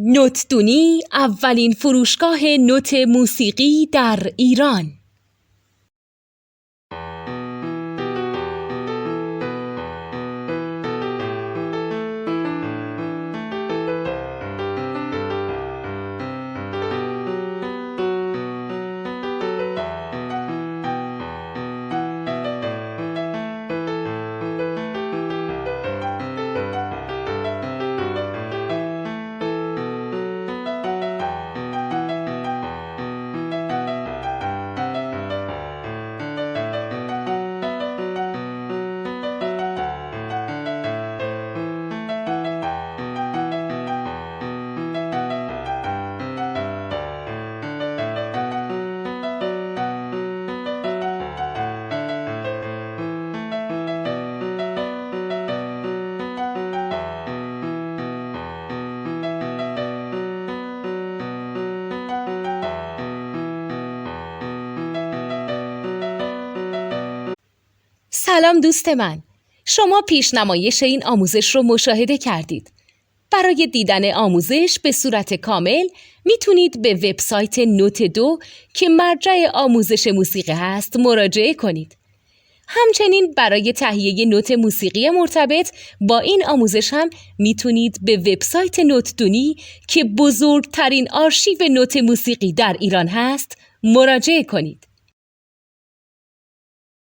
نوتدونی اولین فروشگاه نوت موسیقی در ایران. سلام دوست من، شما پیشنمایش این آموزش رو مشاهده کردید. برای دیدن آموزش به صورت کامل میتونید به وبسایت نوت2 که مرجع آموزش موسیقی هست مراجعه کنید. همچنین برای تهیه نوت موسیقی مرتبط با این آموزش هم میتونید به وبسایت نوتدونی که بزرگترین آرشیو نوت موسیقی در ایران هست مراجعه کنید.